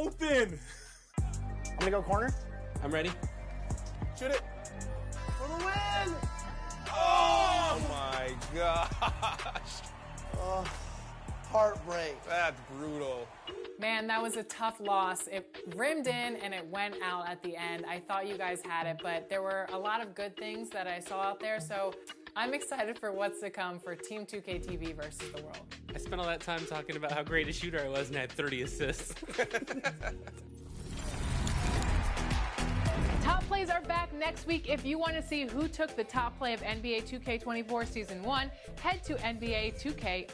open. I'm gonna go corner. I'm ready. Shoot it. For the win! Oh my gosh. Heartbreak. That's brutal. Man, that was a tough loss. It rimmed in and it went out at the end. I thought you guys had it, but there were a lot of good things that I saw out there, so I'm excited for what's to come for Team 2K TV versus the world. I spent all that time talking about how great a shooter I was and had 30 assists. Top plays are back next week. If you want to see who took the top play of NBA 2K24 Season 1, head to NBA2K_2K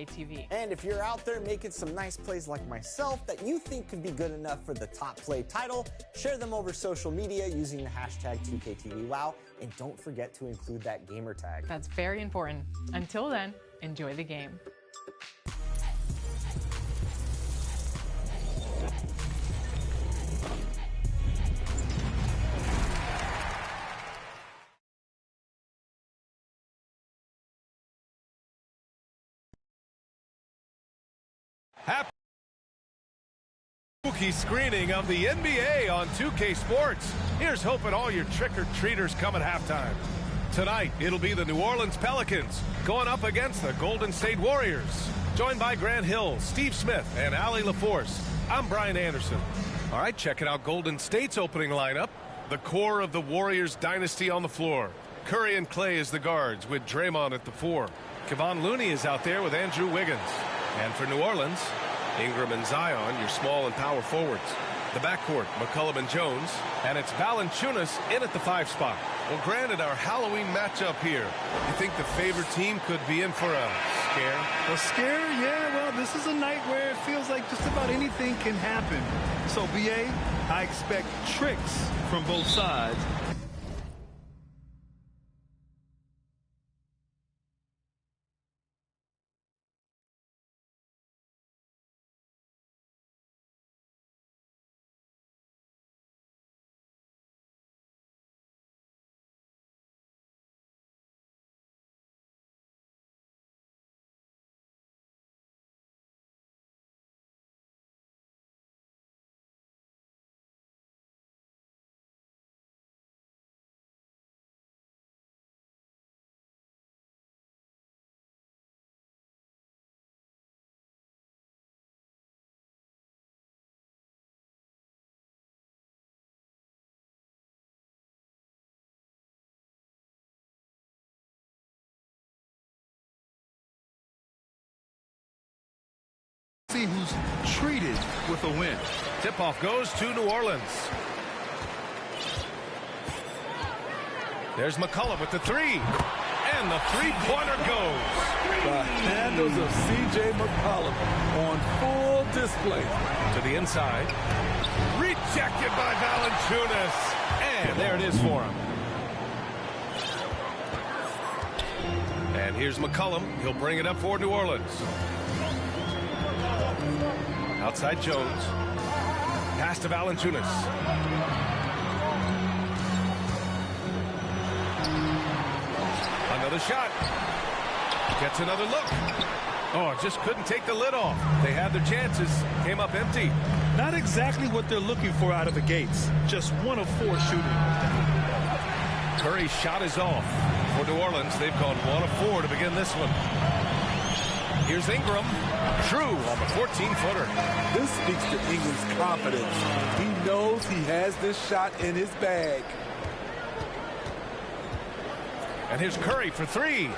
TV. And if you're out there making some nice plays like myself that you think could be good enough for the top play title, share them over social media using the hashtag 2KTVWow. And don't forget to include that gamer tag. That's very important. Until then, enjoy the game. Happy spooky screening of the NBA on 2K Sports. Here's hoping all your trick-or-treaters come at halftime. Tonight, it'll be the New Orleans Pelicans going up against the Golden State Warriors. Joined by Grant Hill, Steve Smith, and Allie LaForce, I'm Brian Anderson. All right, checking out Golden State's opening lineup. The core of the Warriors dynasty on the floor. Curry and Clay as the guards with Draymond at the 4. Kevon Looney is out there with Andrew Wiggins. And for New Orleans, Ingram and Zion, your small and power forwards. The backcourt, McCollum and Jones. And it's Valanciunas in at the 5 spot. Well, granted, our Halloween matchup here, you think the favored team could be in for a scare? A scare? Yeah, well, this is a night where it feels like just about anything can happen. So, BA, I expect tricks from both sides. See who's treated with a win. Tip-off goes to New Orleans. There's McCollum with the 3. And the three-pointer goes. The handles of C.J. McCollum on full display. To the inside. Rejected by Valanciunas. And there it is for him. And here's McCollum. He'll bring it up for New Orleans. Outside Jones. Pass to Valanciunas. Another shot. Gets another look. Oh, just couldn't take the lid off. They had their chances. Came up empty. Not exactly what they're looking for out of the gates. Just 1 of 4 shooting. Curry's shot is off. For New Orleans, they've gone 1 of 4 to begin this one. Here's Ingram. True on the 14-footer. This speaks to Ingram's confidence. He knows he has this shot in his bag. And here's Curry for 3.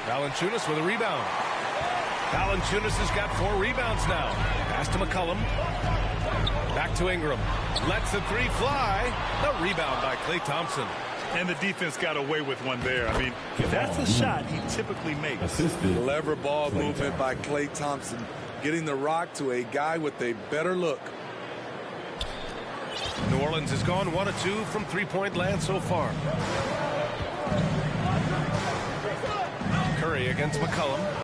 Valanciunas with a rebound. Valanciunas has got 4 rebounds now. Pass to McCollum. Back to Ingram. Lets the 3 fly. The rebound by Klay Thompson. And the defense got away with one there. I mean, that's the shot he typically makes. Clever ball movement by Klay Thompson, getting the rock to a guy with a better look. New Orleans has gone 1 of 2 from three-point land so far. Curry against McCollum.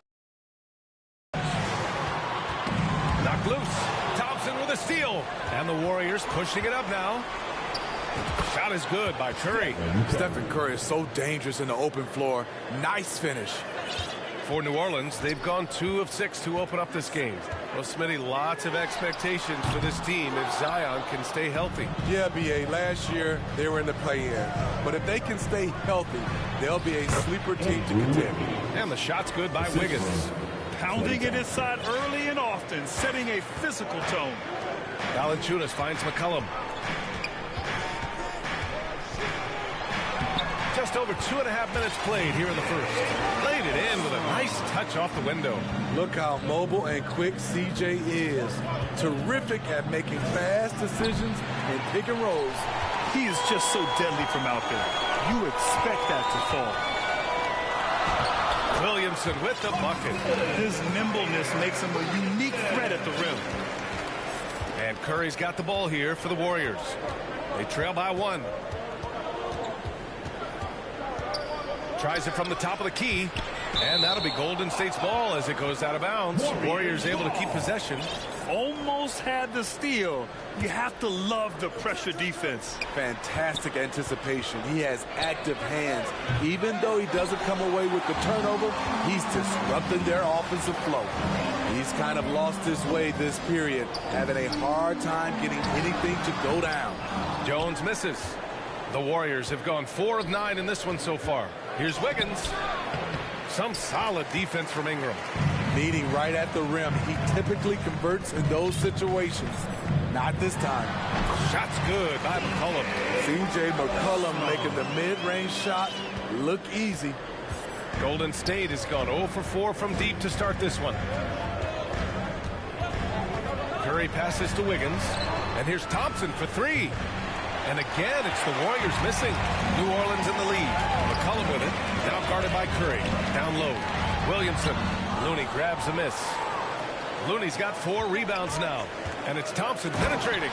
Knocked loose. Thompson with a steal. And the Warriors pushing it up now. Shot is good by Curry. Stephen Curry is so dangerous in the open floor. Nice finish. For New Orleans, they've gone 2 of 6 to open up this game. Well, Smitty, lots of expectations for this team if Zion can stay healthy. Yeah, B.A., last year they were in the play-in. But if they can stay healthy, they'll be a sleeper team to contend. And the shot's good by Wiggins. Pounding it inside early and often, setting a physical tone. Valanciunas finds McCollum. Just over 2.5 minutes played here in the first. Laid it in with a nice touch off the window. Look how mobile and quick CJ is. Terrific at making fast decisions and pick and rolls. He is just so deadly from out there. You expect that to fall. Williamson with the bucket. His nimbleness makes him a unique threat at the rim. And Curry's got the ball here for the Warriors. They trail by 1. Tries it from the top of the key. And that'll be Golden State's ball as it goes out of bounds. Warriors able to keep possession. Almost had the steal. You have to love the pressure defense. Fantastic anticipation. He has active hands. Even though he doesn't come away with the turnover, he's disrupting their offensive flow. He's kind of lost his way this period, having a hard time getting anything to go down. Jones misses. The Warriors have gone 4 of 9 in this one so far. Here's Wiggins. Some solid defense from Ingram. Meeting right at the rim. He typically converts in those situations. Not this time. Shot's good by McCollum. C.J. McCollum making the mid-range shot look easy. Golden State has gone 0 for 4 from deep to start this one. Curry passes to Wiggins. And here's Thompson for 3. And again, it's the Warriors missing. New Orleans in the lead. McCollum with it. Now guarded by Curry. Down low. Williamson. Looney grabs a miss. Looney's got 4 rebounds now. And it's Thompson penetrating.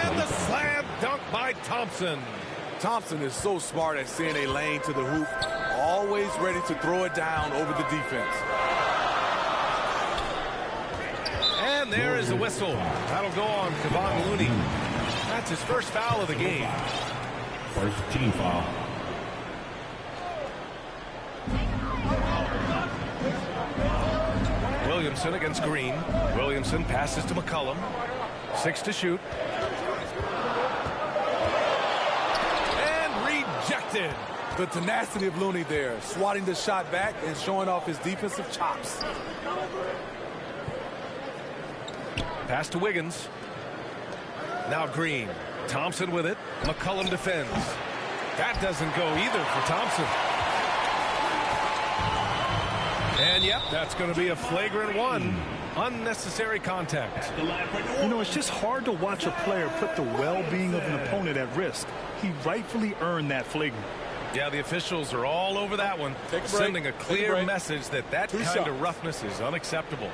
And the slam dunk by Thompson. Thompson is so smart at seeing a lane to the hoop. Always ready to throw it down over the defense. And there is the whistle. That'll go on Kevon Looney. That's his first foul of the game. First team foul. Williamson against Green. Williamson passes to McCollum. 6 to shoot. And rejected. The tenacity of Looney there, swatting the shot back and showing off his defensive chops. Pass to Wiggins. Now Green. Thompson with it. McCollum defends. That doesn't go either for Thompson. And yep, that's going to be a flagrant 1. Unnecessary contact. You know, it's just hard to watch a player put the well-being of an opponent at risk. He rightfully earned that flagrant. Yeah, the officials are all over that one, sending a clear message that kind of roughness is unacceptable.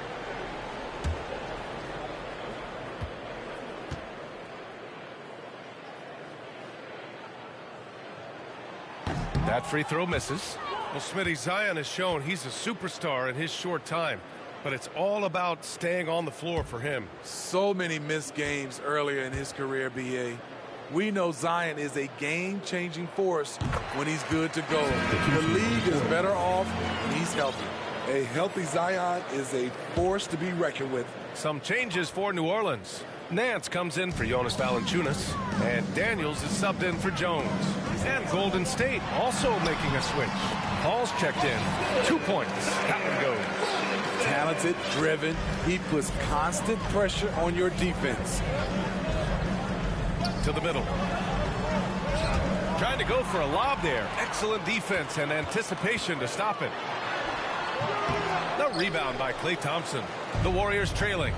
That free throw misses. Well, Smitty, Zion has shown he's a superstar in his short time, but it's all about staying on the floor for him. So many missed games earlier in his career, B.A. We know Zion is a game-changing force when he's good to go. The league is better off when he's healthy. A healthy Zion is a force to be reckoned with. Some changes for New Orleans. Nance comes in for Jonas Valanciunas, and Daniels is subbed in for Jones. And Golden State also making a switch. Paul's checked in. 2 points. That one goes. Talented, driven. He puts constant pressure on your defense. To the middle. Trying to go for a lob there. Excellent defense and anticipation to stop it. The rebound by Klay Thompson. The Warriors trailing.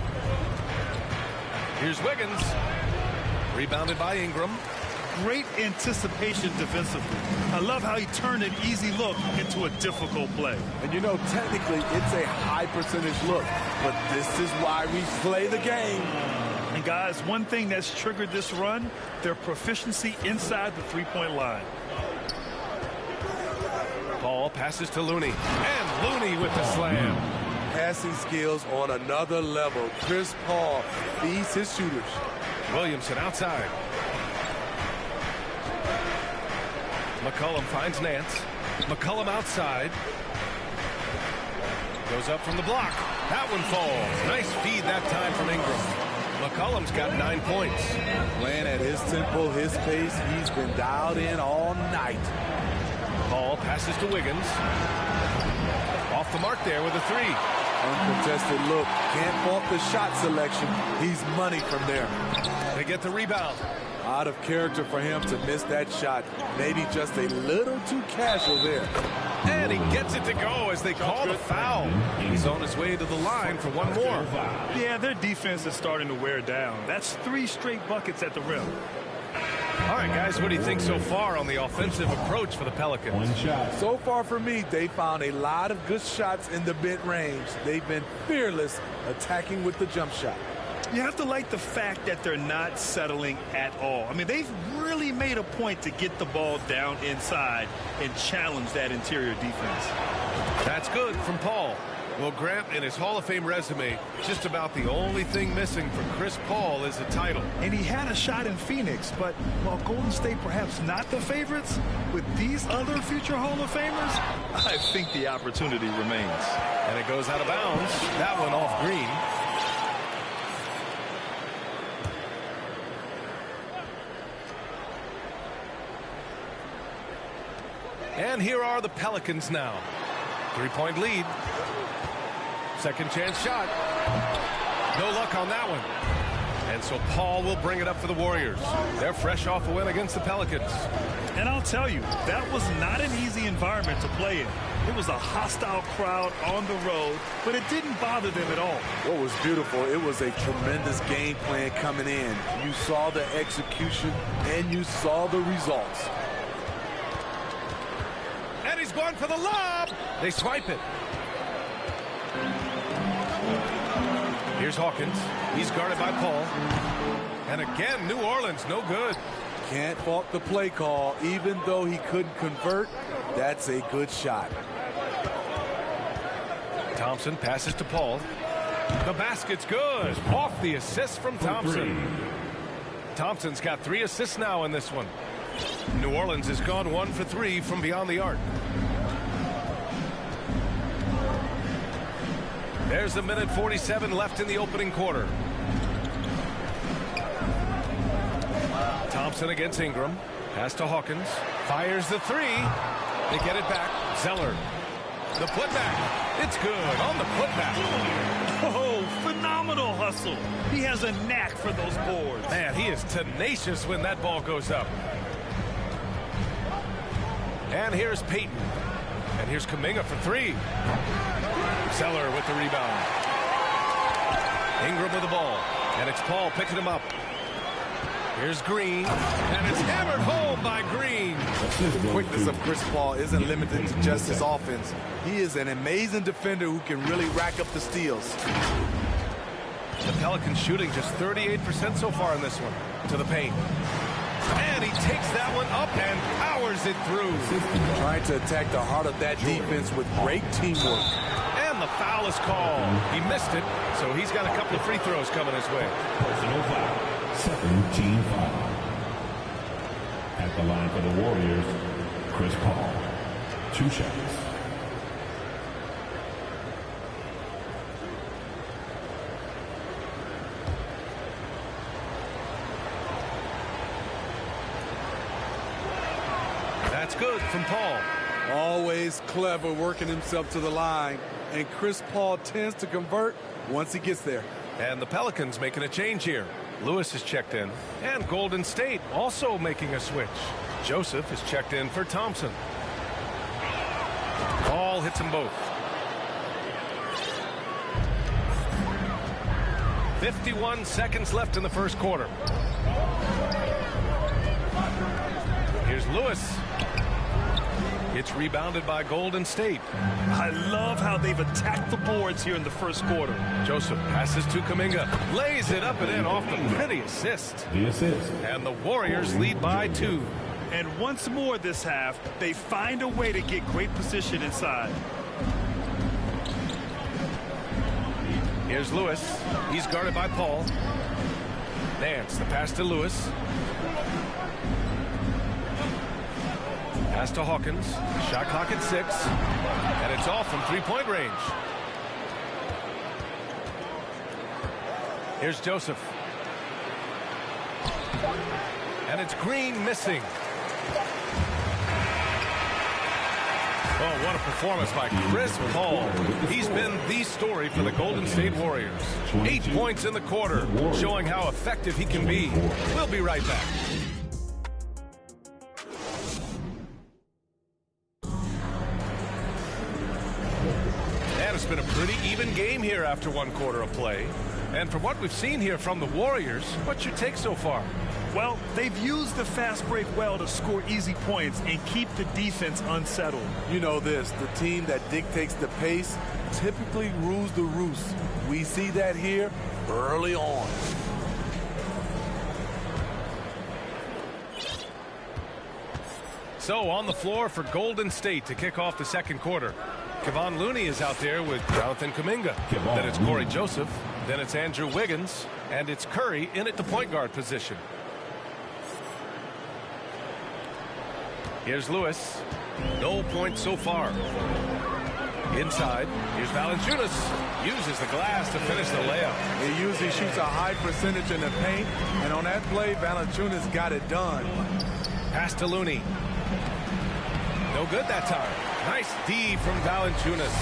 Here's Wiggins. Rebounded by Ingram. Great anticipation defensively. I love how he turned an easy look into a difficult play. And you know, technically, it's a high percentage look, but this is why we play the game. And guys, one thing that's triggered this run, their proficiency inside the three-point line. Paul passes to Looney. And Looney with the slam. Passing skills on another level. Chris Paul feeds his shooters. Williamson outside. McCollum finds Nance. McCollum outside. Goes up from the block. That one falls. Nice feed that time from Ingram. McCollum's got 9 points. Playing at his tempo, his pace. He's been dialed in all night. Paul passes to Wiggins. Off the mark there with a 3. Uncontested look. Can't fault the shot selection. He's money from there. They get the rebound. Out of character for him to miss that shot. Maybe just a little too casual there. And he gets it to go as they call the foul. He's on his way to the line for one more. Yeah, their defense is starting to wear down. That's 3 straight buckets at the rim. All right, guys, what do you think so far on the offensive approach for the Pelicans? One shot. So far for me, they found a lot of good shots in the mid-range. They've been fearless attacking with the jump shot. You have to like the fact that they're not settling at all. I mean, they've really made a point to get the ball down inside and challenge that interior defense. That's good from Paul. Well, Grant, in his Hall of Fame resume, just about the only thing missing for Chris Paul is a title. And he had a shot in Phoenix, but while Golden State perhaps not the favorites, with these other future Hall of Famers, I think the opportunity remains. And it goes out of bounds. That one off Green. And here are the Pelicans now. 3-point lead. Second chance shot. No luck on that one. And so Paul will bring it up for the Warriors. They're fresh off a win against the Pelicans. And I'll tell you, that was not an easy environment to play in. It was a hostile crowd on the road, but it didn't bother them at all. What was beautiful, it was a tremendous game plan coming in. You saw the execution, and you saw the results. And he's going for the lob. They swipe it. Here's Hawkins. He's guarded by Paul. And again, New Orleans, no good. Can't fault the play call. Even though he couldn't convert, that's a good shot. Thompson passes to Paul. The basket's good. Off the assist from Thompson. Thompson's got 3 assists now in this one. New Orleans has gone 1 for 3 from beyond the arc. There's a minute 47 left in the opening quarter. Thompson against Ingram. Pass to Hawkins. Fires the 3. They get it back. Zeller. The putback. It's good on the putback. Oh, phenomenal hustle. He has a knack for those boards. Man, he is tenacious when that ball goes up. And here's Payton. And here's Kuminga for 3. Zeller with the rebound. Ingram with the ball. And it's Paul picking him up. Here's Green. And it's hammered home by Green. The quickness of Chris Paul isn't limited to just his offense. He is an amazing defender who can really rack up the steals. The Pelicans shooting just 38% so far in this one. To the paint. And he takes that one up and powers it through. Trying to attack the heart of that defense with great teamwork. And the foul is called. He missed it, so he's got a couple of free throws coming his way. Personal foul. 17 foul. At the line for the Warriors, Chris Paul. 2 shots. That's good from Paul. Always clever working himself to the line. And Chris Paul tends to convert once he gets there. And the Pelicans making a change here. Lewis is checked in. And Golden State also making a switch. Joseph is checked in for Thompson. Paul hits them both. 51 seconds left in the first quarter. Here's Lewis. It's rebounded by Golden State. I love how they've attacked the boards here in the first quarter. Joseph passes to Kuminga. Lays it up and in off the pretty assist. The assist. And the Warriors lead by 2. And once more this half, they find a way to get great position inside. Here's Lewis. He's guarded by Paul. Nance, the pass to Lewis. Pass to Hawkins. Shot clock at 6. And it's off from 3-point range. Here's Joseph. And it's Green missing. Oh, what a performance by Chris Paul. He's been the story for the Golden State Warriors. 8 points in the quarter, showing how effective he can be. We'll be right back. And it's been a pretty even game here after 1 quarter of play. And from what we've seen here from the Warriors, what's your take so far? Well, they've used the fast break well to score easy points and keep the defense unsettled. You know this, the team that dictates the pace typically rules the roost. We see that here early on. So on the floor for Golden State to kick off the second quarter. Kevon Looney is out there with Jonathan Kuminga. Then it's Corey Joseph. Then it's Andrew Wiggins. And it's Curry in at the point guard position. Here's Lewis. No points so far. Inside. Here's Valanciunas. Uses the glass to finish the layup. He usually shoots a high percentage in the paint. And on that play, Valanciunas got it done. Pass to Looney. No good that time. Nice D from Valanciunas.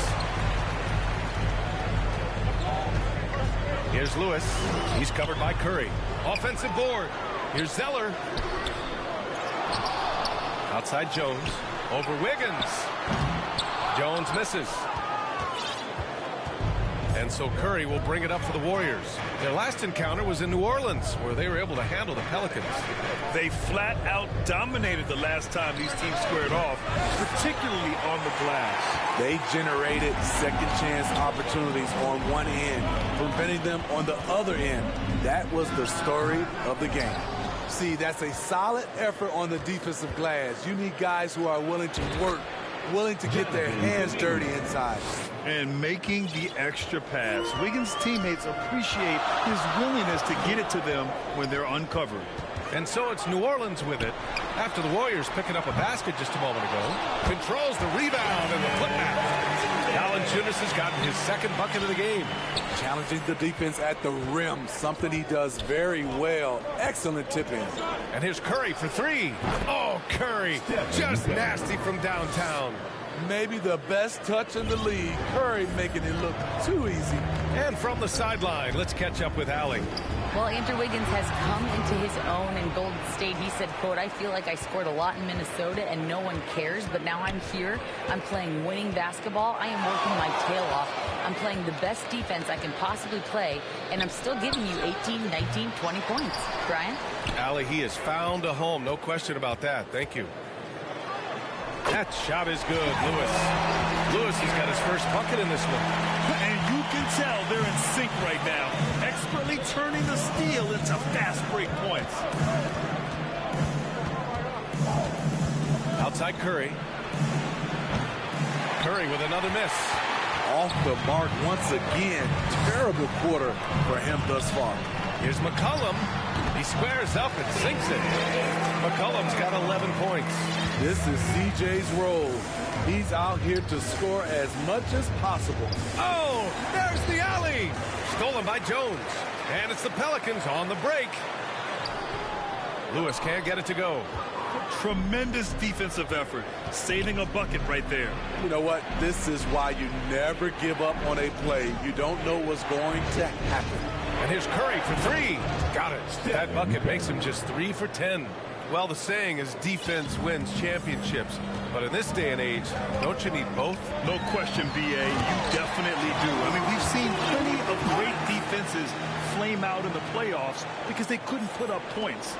Here's Lewis. He's covered by Curry. Offensive board. Here's Zeller. Outside Jones. Over Wiggins. Jones misses. And so Curry will bring it up for the Warriors. Their last encounter was in New Orleans, where they were able to handle the Pelicans. They flat out dominated the last time these teams squared off, particularly on the glass. They generated second chance opportunities on one end, preventing them on the other end. That was the story of the game. See, that's a solid effort on the defensive glass. You need guys who are willing to work, willing to get their hands dirty inside. And making the extra pass. Wiggins' teammates appreciate his willingness to get it to them when they're uncovered. And so it's New Orleans with it. After the Warriors picking up a basket just a moment ago. Controls the rebound and the putback. Valanciunas has gotten his second bucket of the game. Challenging the defense at the rim, something he does very well. Excellent tipping. And here's Curry for three. Oh, Curry, just nasty from downtown. Maybe the best touch in the league. Curry making it look too easy. And from the sideline, let's catch up with Allie. Well, Andrew Wiggins has come into his own in Golden State. He said, quote, "I feel like I scored a lot in Minnesota and no one cares, but now I'm here. I'm playing winning basketball. I am working my tail off. I'm playing the best defense I can possibly play, and I'm still giving you 18, 19, 20 points." Brian? Allie, he has found a home. No question about that. Thank you. That shot is good, Lewis. Lewis has got his first bucket in this one. And you can tell they're in sync right now, expertly turning the steal into fast break points. Outside Curry. Curry with another miss. Off the mark once again. Terrible quarter for him thus far. Here's McCollum. He squares up and sinks it. McCollum's got 11 points. This is CJ's role. He's out here to score as much as possible. Oh, there's the alley. Stolen by Jones. And it's the Pelicans on the break. Lewis can't get it to go. Tremendous defensive effort, saving a bucket right there. You know what? This is why you never give up on a play. You don't know what's going to happen. And here's Curry for three. Got it. That bucket makes him just 3 for 10. Well, the saying is defense wins championships. But in this day and age, don't you need both? No question, B.A. You definitely do. I mean, we've seen plenty of great defenses flame out in the playoffs because they couldn't put up points.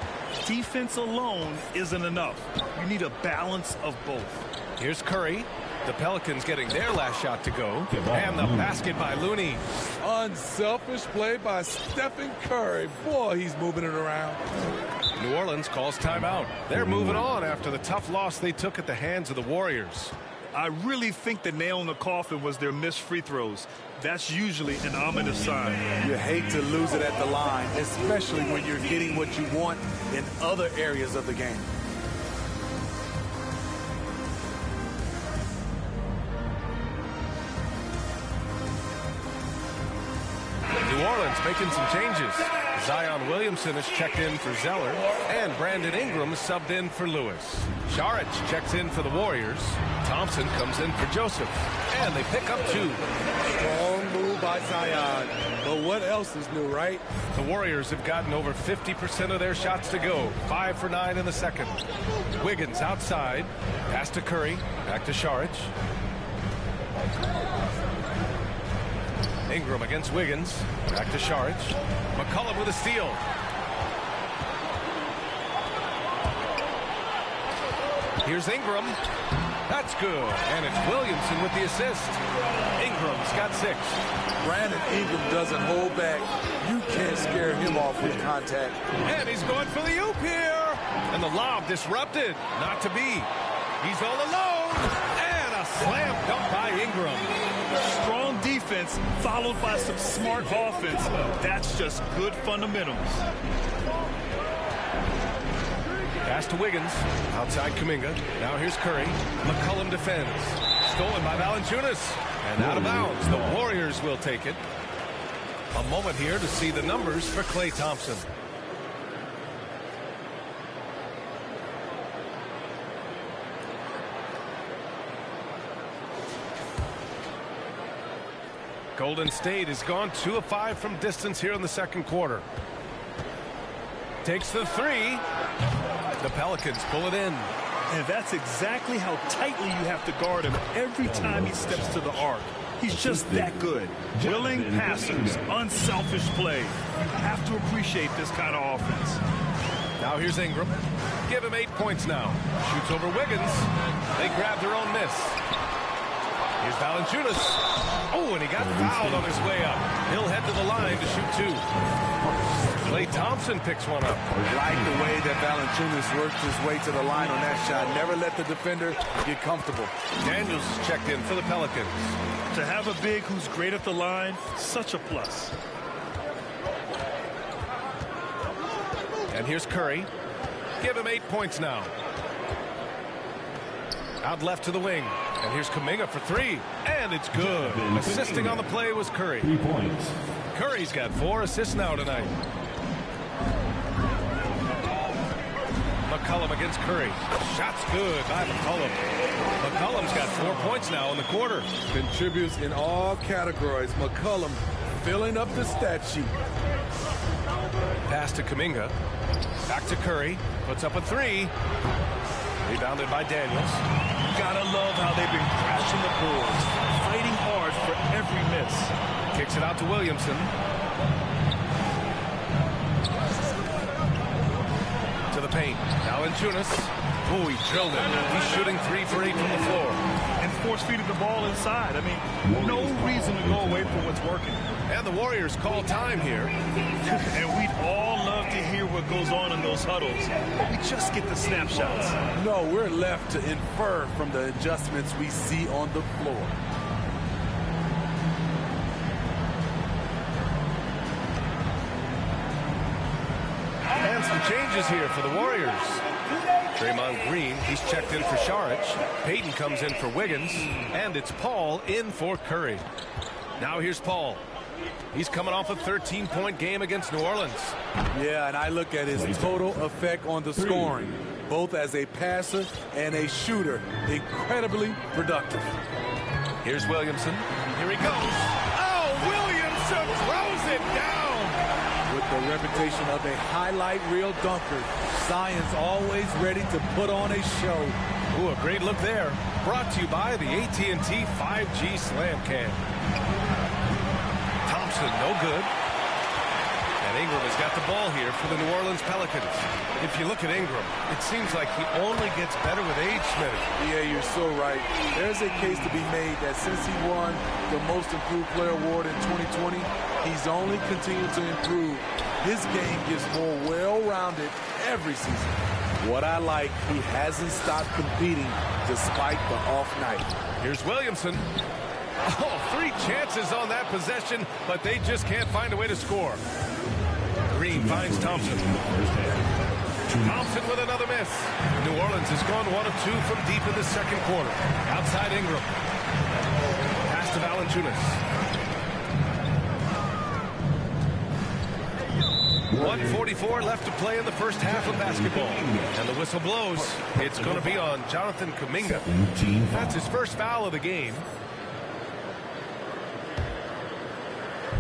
Defense alone isn't enough. You need a balance of both. Here's Curry. The Pelicans getting their last shot to go. And the basket by Looney. Unselfish play by Stephen Curry. Boy, he's moving it around. New Orleans calls timeout. They're moving on after the tough loss they took at the hands of the Warriors. I really think the nail in the coffin was their missed free throws. That's usually an ominous sign. You hate to lose it at the line, especially when you're getting what you want in other areas of the game. New Orleans making some changes. Zion Williamson is checked in for Zeller, and Brandon Ingram is subbed in for Lewis. Saric checks in for the Warriors. Thompson comes in for Joseph, and they pick up 2. Strong move by Zion. But what else is new, right? The Warriors have gotten over 50% of their shots to go. 5 for 9 in the second. Wiggins outside. Pass to Curry. Back to Saric. Ingram against Wiggins. Back to Saric. McCollum with a steal. Here's Ingram. That's good. And it's Williamson with the assist. Ingram's got 6. Brandon Ingram doesn't hold back. You can't scare him off with contact. And he's going for the oop here. And the lob disrupted. Not to be. He's all alone. And a slam dunk by Ingram. Strong defense followed by some smart offense. That's just good fundamentals. Pass to Wiggins. Outside Kuminga. Now here's Curry. McCollum defends. Stolen by Valanciunas. And out of bounds. The Warriors will take it. A moment here to see the numbers for Klay Thompson. Golden State has gone 2 of 5 from distance here in the second quarter. Takes the 3. The Pelicans pull it in. And that's exactly how tightly you have to guard him every time he steps to the arc. He's just that good. Willing passers, unselfish play. You have to appreciate this kind of offense. Now here's Ingram. Give him 8 points now. Shoots over Wiggins. They grab their own miss. Here's Valanciunas. Oh, and he got fouled on his way up. He'll head to the line to shoot 2. Klay Thompson picks one up. Like the way that Valanciunas worked his way to the line on that shot. Never let the defender get comfortable. Daniels is checked in for the Pelicans. To have a big who's great at the line, such a plus. And here's Curry. Give him 8 points now. Out left to the wing. And here's Kuminga for 3. And it's good. Assisting on the play was Curry. 3 points. Curry's got 4 assists now tonight. McCollum against Curry. Shot's good by McCollum. McCollum's got 4 points now in the quarter. Contributes in all categories. McCollum filling up the stat sheet. Pass to Kuminga. Back to Curry. Puts up a 3. Rebounded by Daniels. Gotta love how they've been crashing the boards, fighting hard for every miss. Kicks it out to Williamson. To the paint. Valanciunas. Oh, he drilled it. He's shooting 3 for 8 from the floor. And force-feeding the ball inside. I mean, no reason to go away from what's working. And the Warriors call time here. And we'd all love to hear what goes on in those huddles. We just get the snapshots. No, we're left to infer from the adjustments we see on the floor. And some changes here for the Warriors. Draymond Green, he's checked in for Saric. Payton comes in for Wiggins. And it's Paul in for Curry. Now here's Paul. He's coming off a 13-point game against New Orleans. Yeah, and I look at his total effect on the scoring, both as a passer and a shooter. Incredibly productive. Here's Williamson. Here he goes. Oh, Williamson throws it down. With the reputation of a highlight reel dunker, Zion's always ready to put on a show. Ooh, a great look there. Brought to you by the AT&T 5G Slam Cam. Thompson, no good. And Ingram has got the ball here for the New Orleans Pelicans. If you look at Ingram, it seems like he only gets better with age, Smitty. Yeah, you're so right. There's a case to be made that since he won the Most Improved Player Award in 2020, he's only continued to improve. His game gets more well-rounded every season. What I like, he hasn't stopped competing despite the off night. Here's Williamson. Oh, 3 chances on that possession, but they just can't find a way to score. Green finds Thompson. Thompson with another miss. New Orleans has gone 1 of 2 from deep in the second quarter. Outside Ingram. Pass to Valanciunas. 1:44 left to play in the first half of basketball. And the whistle blows. It's going to be on Jonathan Kuminga. That's his first foul of the game.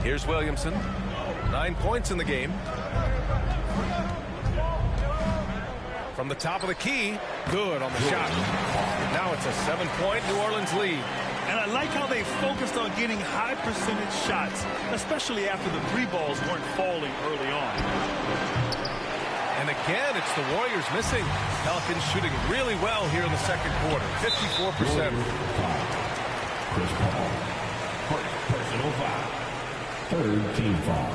Here's Williamson. 9 points in the game. From the top of the key, good on the shot. Now it's a 7-point New Orleans lead. And I like how they focused on getting high percentage shots, especially after the three balls weren't falling early on. And again, it's the Warriors missing. Pelicans shooting really well here in the second quarter, 54%. Chris Paul. Personal foul. Third team foul.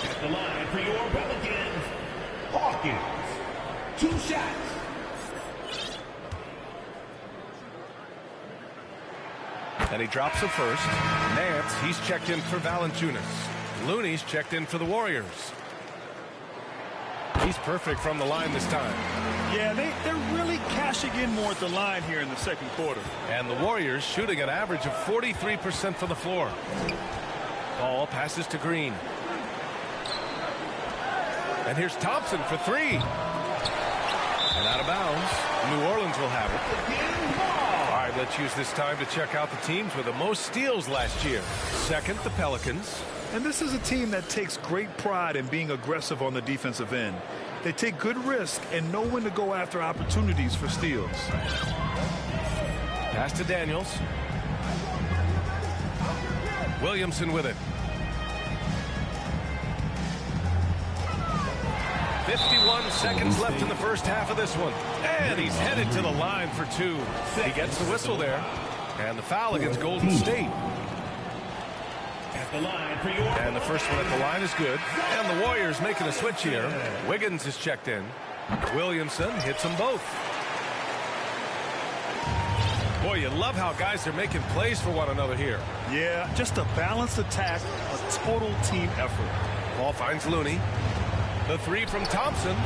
At the line for your Pelicans, Hawkins. 2 shots. And he drops the first. Nance, he's checked in for Valanciunas. Looney's checked in for the Warriors. He's perfect from the line this time. Yeah, they're really cashing in more at the line here in the second quarter. And the Warriors shooting an average of 43% from the floor. Ball passes to Green. And here's Thompson for 3. And out of bounds. New Orleans will have it. All right, let's use this time to check out the teams with the most steals last year. Second, the Pelicans. And this is a team that takes great pride in being aggressive on the defensive end. They take good risk and know when to go after opportunities for steals. Pass to Daniels. Williamson with it. 51 seconds left in the first half of this one. And he's headed to the line for 2. He gets the whistle there. And the foul against Golden State. And the first one at the line is good. And the Warriors making a switch here. Wiggins is checked in. Williamson hits them both. Boy, you love how guys are making plays for one another here. Yeah, just a balanced attack, a total team effort. Ball finds Looney. The 3 from Thompson.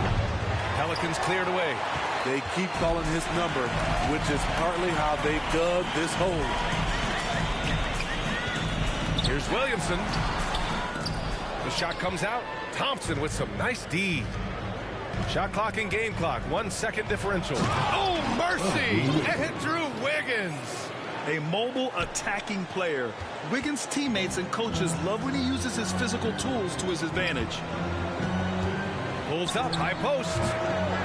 Pelicans cleared away. They keep calling his number, which is partly how they dug this hole. Here's Williamson. The shot comes out. Thompson with some nice D. Shot clock and game clock. 1 second differential. Oh, mercy! Andrew Wiggins. A mobile attacking player. Wiggins' teammates and coaches love when he uses his physical tools to his advantage. Pulls up, high post.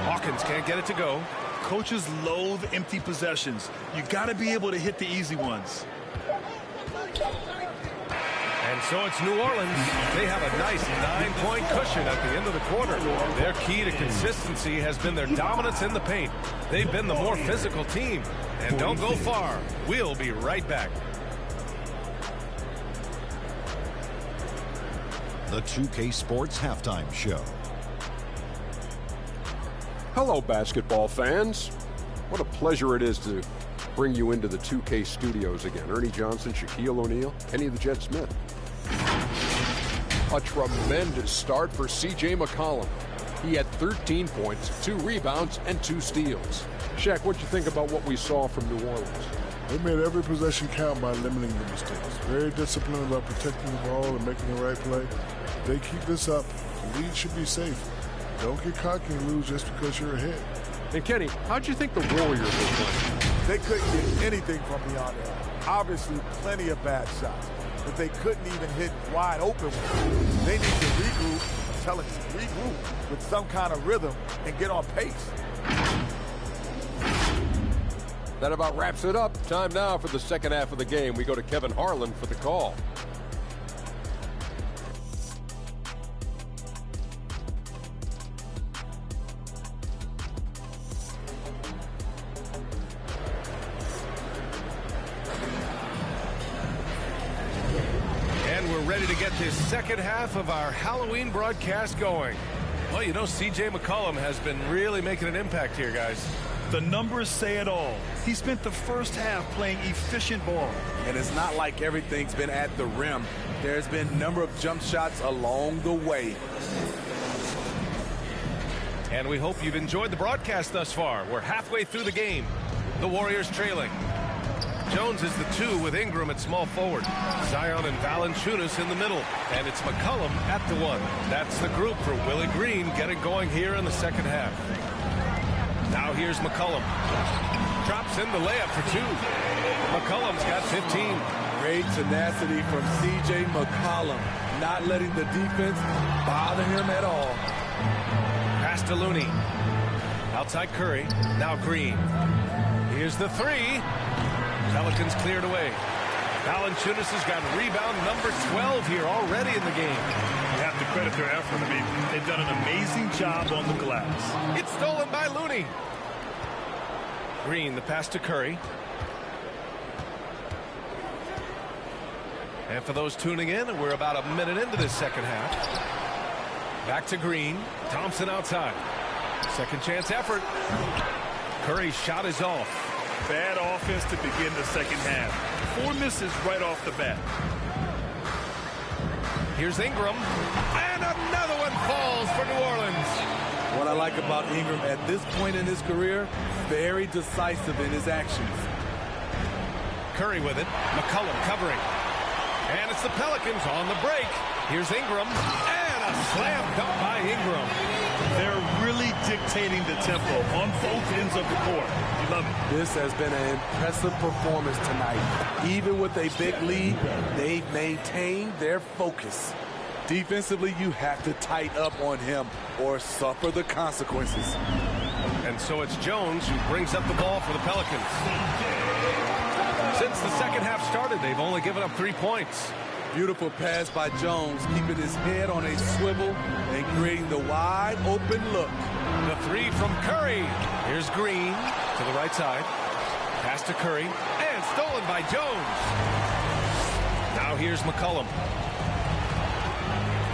Hawkins can't get it to go. Coaches loathe empty possessions. You got to be able to hit the easy ones. And so it's New Orleans. They have a nice 9-point cushion at the end of the quarter. Their key to consistency has been their dominance in the paint. They've been the more physical team. And don't go far. We'll be right back. The 2K Sports Halftime Show. Hello, basketball fans. What a pleasure it is to bring you into the 2K studios again. Ernie Johnson, Shaquille O'Neal, Kenny the Jet Smith. A tremendous start for C.J. McCollum. He had 13 points, 2 rebounds, and 2 steals. Shaq, what do you think about what we saw from New Orleans? They made every possession count by limiting the mistakes. Very disciplined about protecting the ball and making the right play. If they keep this up, the lead should be safe. Don't get cocky and lose just because you're ahead. And Kenny, how'd you think the Warriors were playing? They couldn't get anything from beyond there. Obviously, plenty of bad shots, but they couldn't even hit wide open ones. They need to regroup, I'm telling you, regroup with some kind of rhythm and get on pace. That about wraps it up. Time now for the second half of the game. We go to Kevin Harlan for the call. Ready to get this second half of our Halloween broadcast going. Well, you know, C.J. McCollum has been really making an impact here, guys. The numbers say it all. He spent the first half playing efficient ball. And it's not like everything's been at the rim. There's been a number of jump shots along the way. And we hope you've enjoyed the broadcast thus far. We're halfway through the game. The Warriors trailing. Jones is the 2 with Ingram at small forward. Zion and Valanciunas in the middle. And it's McCollum at the 1. That's the group for Willie Green getting going here in the second half. Now here's McCollum. Drops in the layup for 2. McCollum's got 15. Great tenacity from C.J. McCollum. Not letting the defense bother him at all. Pass to Looney. Outside Curry. Now Green. Here's the 3. Pelicans cleared away. Valanciunas has got rebound number 12 here already in the game. You have to credit their effort. I mean, they've done an amazing job on the glass. It's stolen by Looney. Green, the pass to Curry. And for those tuning in, we're about a minute into this second half. Back to Green. Thompson outside. Second chance effort. Curry's shot is off. Bad offense to begin the second half. 4 misses right off the bat. Here's Ingram. And another one falls for New Orleans. What I like about Ingram at this point in his career, very decisive in his actions. Curry with it. McCollum covering. And it's the Pelicans on the break. Here's Ingram. And a slam dunk by Ingram. They're really dictating the tempo on both ends of the court. You love it. This has been an impressive performance tonight. Even with a big lead, they've maintained their focus. Defensively, you have to tighten up on him or suffer the consequences. And so it's Jones who brings up the ball for the Pelicans. Since the second half started, they've only given up 3 points. Beautiful pass by Jones, keeping his head on a swivel and creating the wide open look. The 3 from Curry. Here's Green to the right side. Pass to Curry and stolen by Jones. Now here's McCollum.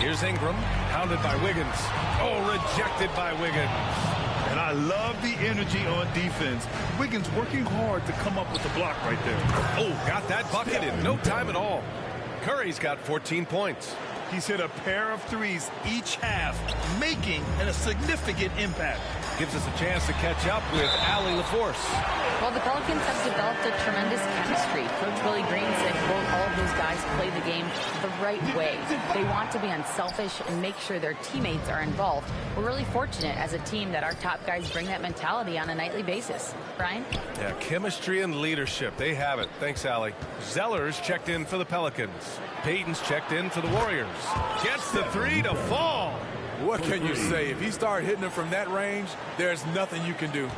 Here's Ingram, pounded by Wiggins. Oh, rejected by Wiggins. And I love the energy on defense. Wiggins working hard to come up with the block right there. Oh, got that bucket in no time at all. Curry's got 14 points. He's hit a pair of threes each half, making a significant impact. Gives us a chance to catch up with Allie LaForce. Well, the Pelicans have developed a tremendous chemistry. Coach Willie Green said, quote, all of those guys play the game the right way. They want to be unselfish and make sure their teammates are involved. We're really fortunate as a team that our top guys bring that mentality on a nightly basis. Brian? Yeah, chemistry and leadership. They have it. Thanks, Allie. Zeller's checked in for the Pelicans. Payton's checked in for the Warriors. Gets the 3 to fall. What can you say? If he started hitting them from that range, there's nothing you can do.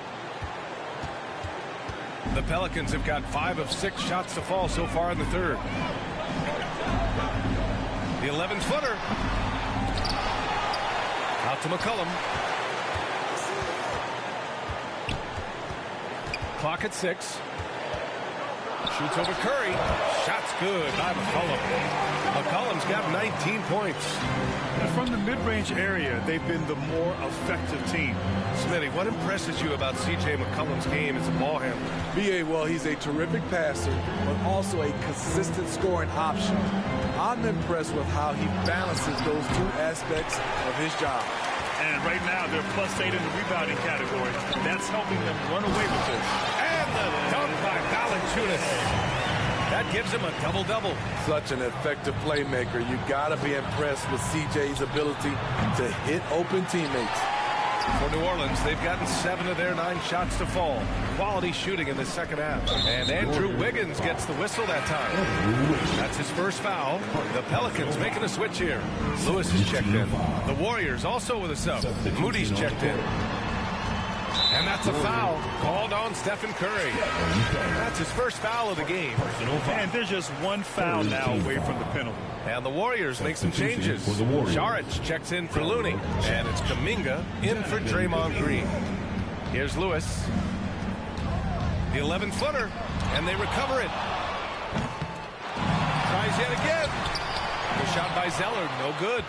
The Pelicans have got 5 of 6 shots to fall so far in the third. The 11-footer. Out to McCollum. Clock at 6. Shoots over Curry. Shot's good by McCollum. McCollum's got 19 points. And from the mid-range area, they've been the more effective team. Smitty, what impresses you about C.J. McCollum's game as a ball handler? B.A., well, he's a terrific passer, but also a consistent scoring option. I'm impressed with how he balances those 2 aspects of his job. And right now, they're +8 in the rebounding category. That's helping them run away with this. And the dunk by Valanciunas. That gives him a double-double. Such an effective playmaker. You got to be impressed with C.J.'s ability to hit open teammates. For New Orleans, they've gotten 7 of their 9 shots to fall. Quality shooting in the second half. And Andrew Wiggins gets the whistle that time. That's his first foul. The Pelicans making a switch here. Lewis is checked in. The Warriors also with a sub. Moody's checked in. And that's a foul called on Stephen Curry. That's his first foul of the game. And there's just 1 foul now away from the penalty. And the Warriors make some changes. Saric checks in for Looney. And it's Kuminga in for Draymond Green. Here's Lewis. The 11-footer. And they recover it. Tries yet again. The shot by Zeller, no good.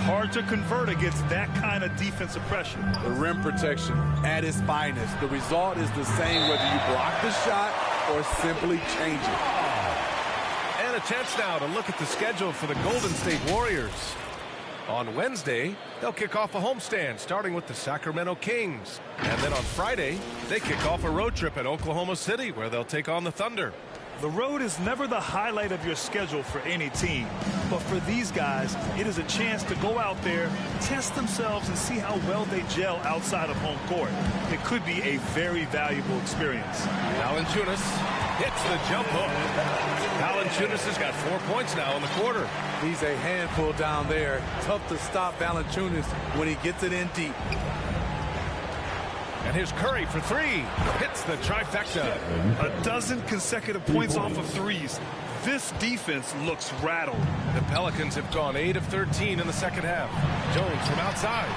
Hard to convert against that kind of defensive pressure. The rim protection at its finest. The result is the same whether you block the shot or simply change it. And a chance now to look at the schedule for the Golden State Warriors. On Wednesday, they'll kick off a homestand, starting with the Sacramento Kings. And then on Friday, they kick off a road trip at Oklahoma City, where they'll take on the Thunder. The road is never the highlight of your schedule for any team. But for these guys, it is a chance to go out there, test themselves, and see how well they gel outside of home court. It could be a very valuable experience. Valanciunas hits the jump hook. Valanciunas has got 4 points now in the quarter. He's a handful down there. Tough to stop Valanciunas when he gets it in deep. And here's Curry for three. Hits the trifecta. A dozen consecutive points off of threes. This defense looks rattled. The Pelicans have gone 8 of 13 in the second half. Jones from outside.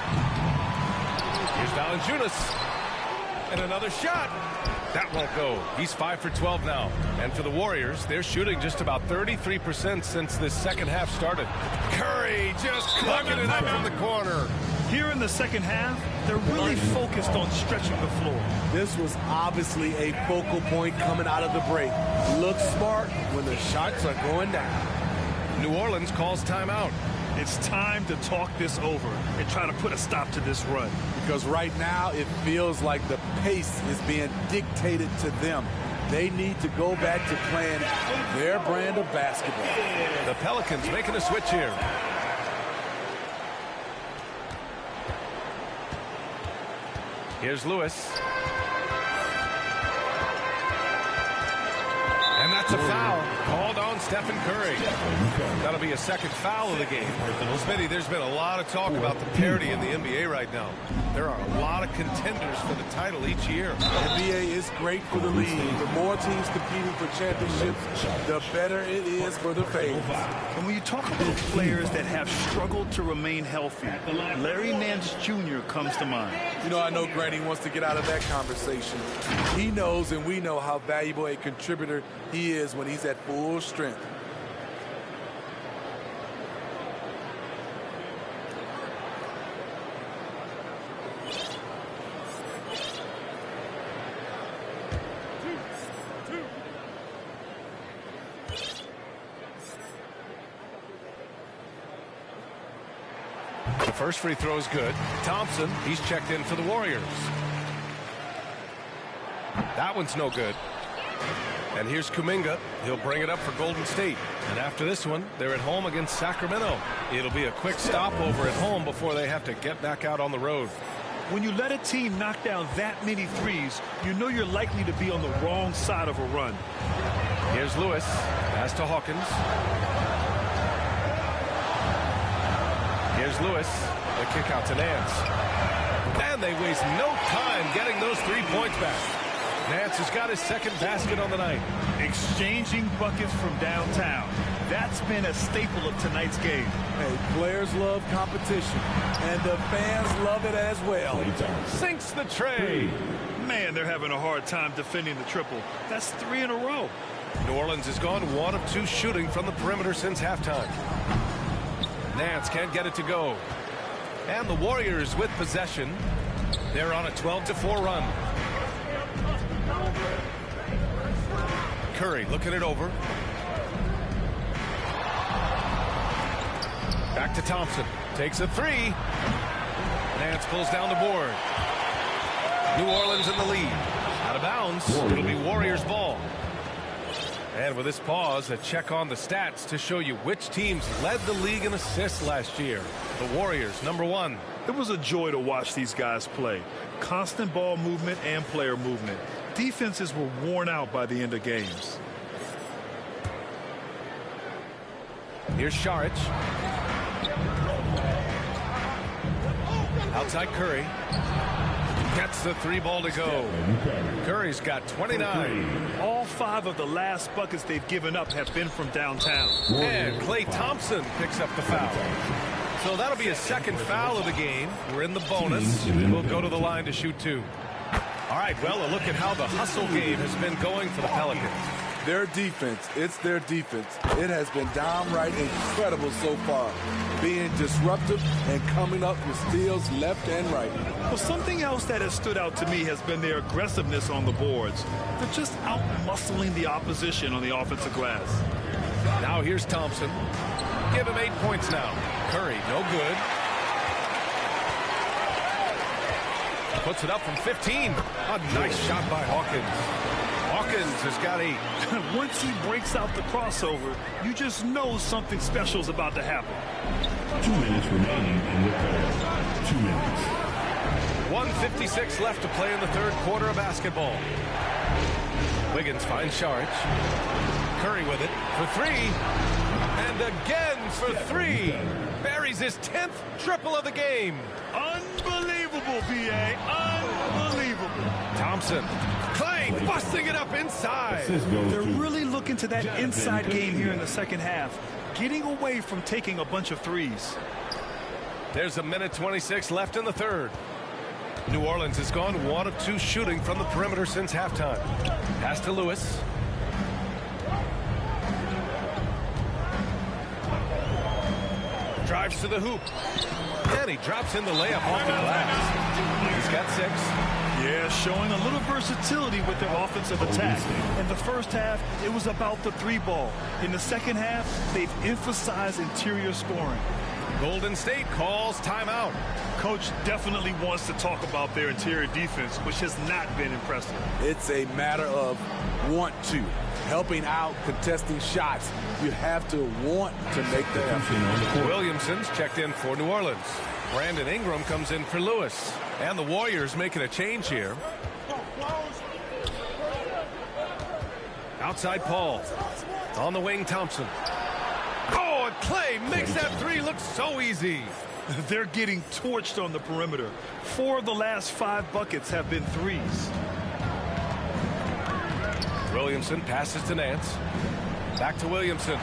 Here's Valanciunas. And another shot. That won't go. He's 5 for 12 now. And for the Warriors, they're shooting just about 33% since this second half started. Curry just clugging it up in the corner. Here in the second half, they're really focused on stretching the floor. This was obviously a focal point coming out of the break. Look smart when the shots are going down. New Orleans calls timeout. It's time to talk this over and try to put a stop to this run. Because right now it feels like the pace is being dictated to them. They need to go back to playing their brand of basketball. The Pelicans making a switch here. Here's Lewis. And that's a foul called on Stephen Curry. That'll be a second foul of the game. Well, Smitty, there's been a lot of talk about the parity in the NBA right now. There are a lot of contenders for the title each year. The NBA is great for the league. The more teams competing for championships, the better it is for the fans. And when you talk about players that have struggled to remain healthy, Larry Nance Jr. comes to mind. You know, I know Granny wants to get out of that conversation. He knows and we know how valuable a contributor he is when he's at full strength. The first free throw is good. Thompson, he's checked in for the Warriors. That one's no good. And here's Kuminga. He'll bring it up for Golden State. And after this one, they're at home against Sacramento. It'll be a quick stopover at home before they have to get back out on the road. When you let a team knock down that many threes, you know you're likely to be on the wrong side of a run. Here's Lewis. Pass to Hawkins. Here's Lewis. The kick out to Nance. And they waste no time getting those 3 points back. Nance has got his second basket on the night. Exchanging buckets from downtown. That's been a staple of tonight's game. Hey, players love competition, and the fans love it as well. Sinks the tray. Man, they're having a hard time defending the triple. That's 3 in a row. New Orleans has gone 1 of 2 shooting from the perimeter since halftime. Nance can't get it to go. And the Warriors with possession. They're on a 12-4 run. Curry looking it over. Back to Thompson. Takes a 3. Nance pulls down the board. New Orleans in the lead. Out of bounds. It'll be Warriors ball. And with this pause, a check on the stats to show you which teams led the league in assists last year. The Warriors, number 1. It was a joy to watch these guys play. Constant ball movement and player movement. Defenses were worn out by the end of games. Here's Saric. Outside Curry. Gets the 3 ball to go. Curry's got 29. All 5 of the last buckets they've given up have been from downtown. And Klay Thompson picks up the foul. So that'll be a second foul of the game. We're in the bonus. We'll go to the line to shoot 2. All right, well, a look at how the hustle game has been going for the Pelicans. Their defense, it's their defense. It has been downright incredible so far, being disruptive and coming up with steals left and right. Well, something else that has stood out to me has been their aggressiveness on the boards. They're just out-muscling the opposition on the offensive glass. Now here's Thompson. Give him 8 points now. Curry, no good. Puts it up from 15. A nice shot by Hawkins. Wilkins has got 8. Once he breaks out the crossover, you just know something special is about to happen. 2 minutes remaining in the third. 2 minutes. 1:56 left to play in the third quarter of basketball. Wiggins finds Saric. Curry with it for 3. And again for 3. Buries his 10th triple of the game. Unbelievable, B.A. Unbelievable. Thompson. Clay busting it up inside. They're really looking to that inside game here in the second half, getting away from taking a bunch of threes. There's 1:26 left in the third. New Orleans has gone 1 of 2 shooting from the perimeter since halftime. Pass to Lewis. Drives to the hoop. And he drops in the layup off the glass. He's got 6. Yeah, showing a little versatility with their offensive attack. In the first half, it was about the 3 ball. In the second half, they've emphasized interior scoring. Golden State calls timeout. Coach definitely wants to talk about their interior defense, which has not been impressive. It's a matter of want to. Helping out, contesting shots. You have to want to make the effort. Williamson's checked in for New Orleans. Brandon Ingram comes in for Lewis. And the Warriors making a change here. Outside Paul. On the wing, Thompson. Oh, and Clay makes that 3 look so easy. They're getting torched on the perimeter. 4 of the last 5 buckets have been threes. Williamson passes to Nance. Back to Williamson.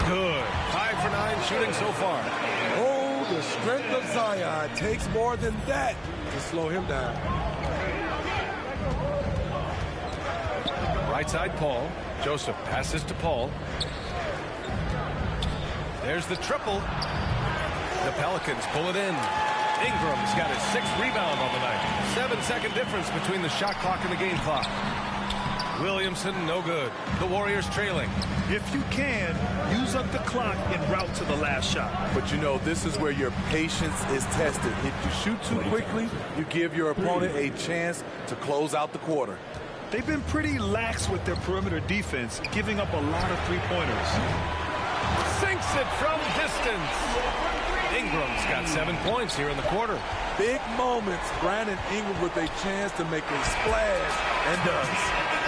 Good. 5 for 9 shooting so far. Oh, the strength of Zion takes more than that to slow him down. Right side, Paul. Joseph passes to Paul. There's the triple. The Pelicans pull it in. Ingram's got his 6th rebound on the night. 7-second difference between the shot clock and the game clock. Williamson, no good. The Warriors trailing. If you can, use up the clock en route to the last shot. But you know, this is where your patience is tested. If you shoot too quickly, you give your opponent a chance to close out the quarter. They've been pretty lax with their perimeter defense, giving up a lot of three-pointers. Sinks it from distance. Ingram's got 7 points here in the quarter. Big moments. Brandon Ingram with a chance to make a splash, and does.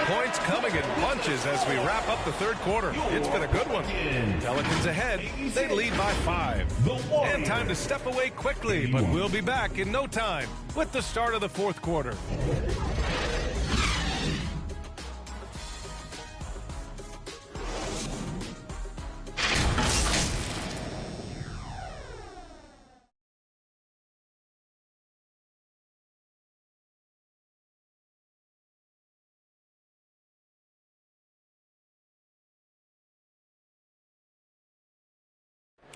Points coming in bunches as we wrap up the third quarter. It's been a good one. Pelicans ahead. They lead by 5. And time to step away quickly, but we'll be back in no time with the start of the fourth quarter.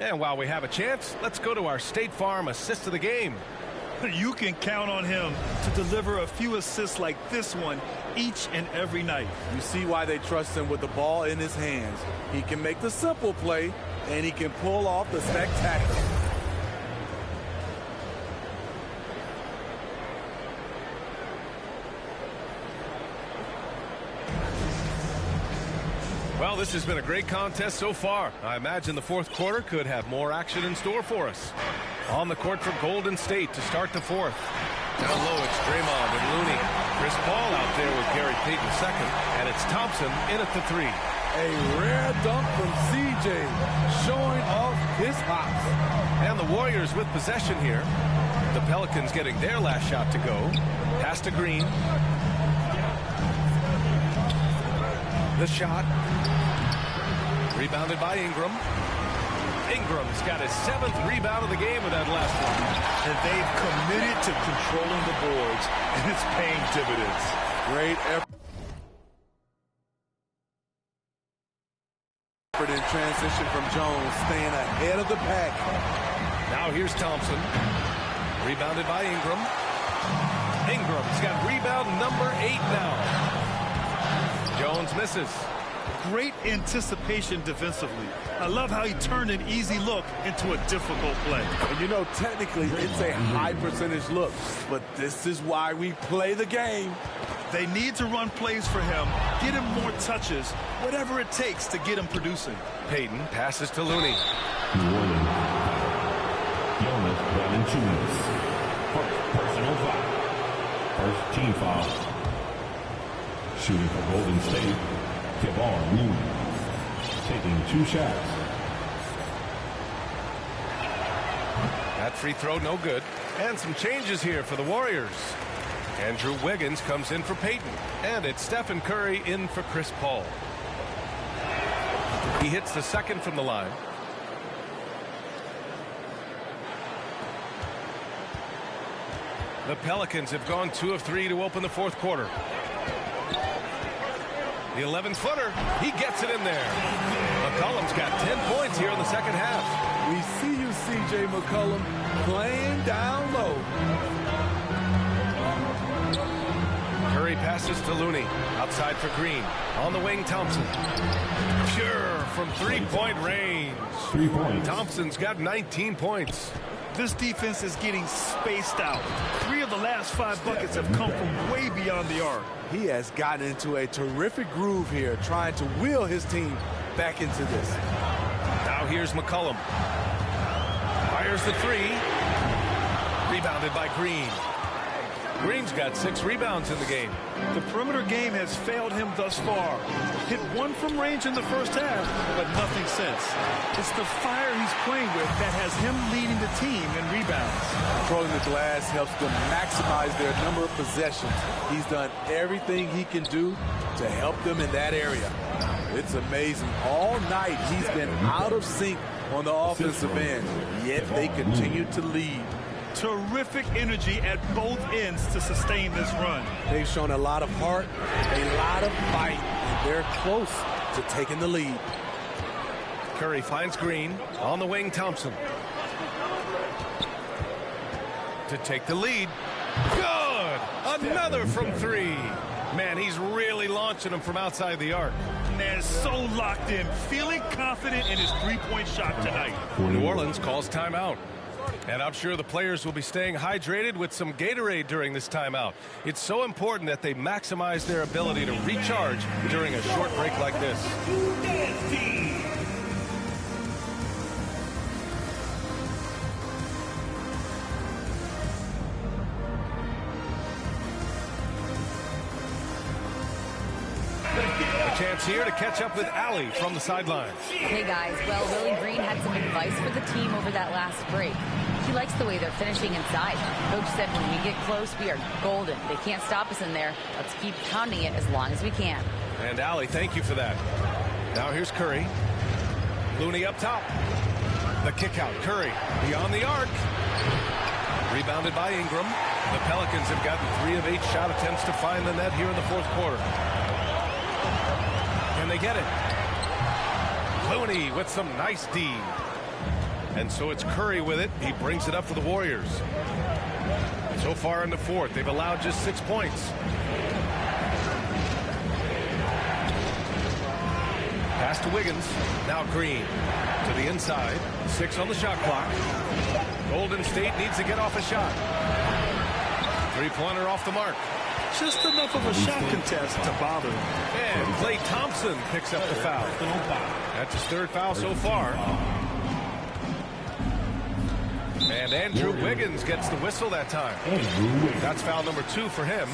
And while we have a chance, let's go to our State Farm assist of the game. You can count on him to deliver a few assists like this one each and every night. You see why they trust him with the ball in his hands. He can make the simple play, and he can pull off the spectacular. Well, this has been a great contest so far. I imagine the fourth quarter could have more action in store for us. On the court for Golden State to start the fourth. Down low, it's Draymond and Looney. Chris Paul out there with Gary Payton second. And it's Thompson in at the 3. A rare dunk from CJ, showing off his hops. And the Warriors with possession here. The Pelicans getting their last shot to go. Pass to Green. The shot. Rebounded by Ingram. Ingram's got his 7th rebound of the game with that last one. And they've committed to controlling the boards, and it's paying dividends. Great effort in transition from Jones, staying ahead of the pack. Now here's Thompson. Rebounded by Ingram. Ingram's got rebound number 8 now. Jones misses. Great anticipation defensively. I love how he turned an easy look into a difficult play. And you know, technically, it's a high percentage look, but this is why we play the game. They need to run plays for him, get him more touches, whatever it takes to get him producing. Payton passes to Looney. New Orleans. Jonas Valanciunas. First personal foul. First team foul. Shooting for Golden State, Kevon Looney. Taking 2 shots. That free throw no good. And some changes here for the Warriors. Andrew Wiggins comes in for Payton. And it's Stephen Curry in for Chris Paul. He hits the second from the line. The Pelicans have gone 2 of 3 to open the fourth quarter. The 11-footer, he gets it in there. McCollum's got 10 points here in the second half. We see you, C.J. McCollum, playing down low. Curry passes to Looney. Outside for Green. On the wing, Thompson. Pure from three-point range. 3 points. Thompson's got 19 points. This defense is getting spaced out. 3 of the last 5 buckets have come from way beyond the arc. He has gotten into a terrific groove here, trying to wheel his team back into this. Now here's McCollum. Fires the 3. Rebounded by Green. Green's got 6 rebounds in the game. The perimeter game has failed him thus far. Hit 1 from range in the first half, but nothing since. It's the fire he's playing with that has him leading the team in rebounds. Controlling the glass helps them maximize their number of possessions. He's done everything he can do to help them in that area. It's amazing. All night he's been out of sync on the offensive end, yet they continue to lead. Terrific energy at both ends to sustain this run. They've shown a lot of heart, a lot of fight, and they're close to taking the lead. Curry finds Green. On the wing, Thompson. To take the lead. Good! Another from 3. Man, he's really launching them from outside the arc. Man is so locked in, feeling confident in his three-point shot tonight. New Orleans calls timeout. And I'm sure the players will be staying hydrated with some Gatorade during this timeout. It's so important that they maximize their ability to recharge during a short break like this. A chance here to catch up with Allie from the sideline. Hey guys, well, Willie Green had some advice for the team over that last break. He likes the way they're finishing inside. Coach said when we get close, we are golden. They can't stop us in there. Let's keep pounding it as long as we can. And Allie, thank you for that. Now here's Curry. Looney up top. The kick out. Curry beyond the arc. Rebounded by Ingram. The Pelicans have gotten 3 of 8 shot attempts to find the net here in the fourth quarter. Can they get it? Looney with some nice D. And so it's Curry with it. He brings it up for the Warriors. So far in the fourth, they've allowed just 6 points. Pass to Wiggins. Now Green to the inside. 6 on the shot clock. Golden State needs to get off a shot. 3-pointer off the mark. Just enough of a shot contest to bother him. And Klay Thompson picks up the foul. That's his 3rd foul so far. And Andrew Wiggins gets the whistle that time. That's foul number 2 for him.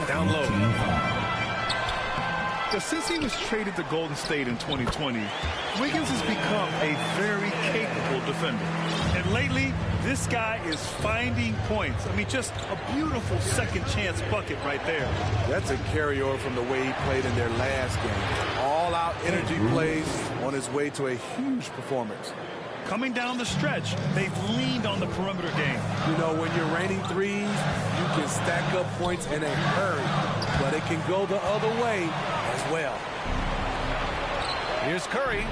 Down low. But since he was traded to Golden State in 2020, Wiggins has become a very capable defender. And lately, this guy is finding points. I mean, just a beautiful second chance bucket right there. That's a carryover from the way he played in their last game. All-out energy plays on his way to a huge performance. Coming down the stretch, they've leaned on the perimeter game. You know, when you're raining threes, you can stack up points in a hurry, but it can go the other way as well. Here's Curry.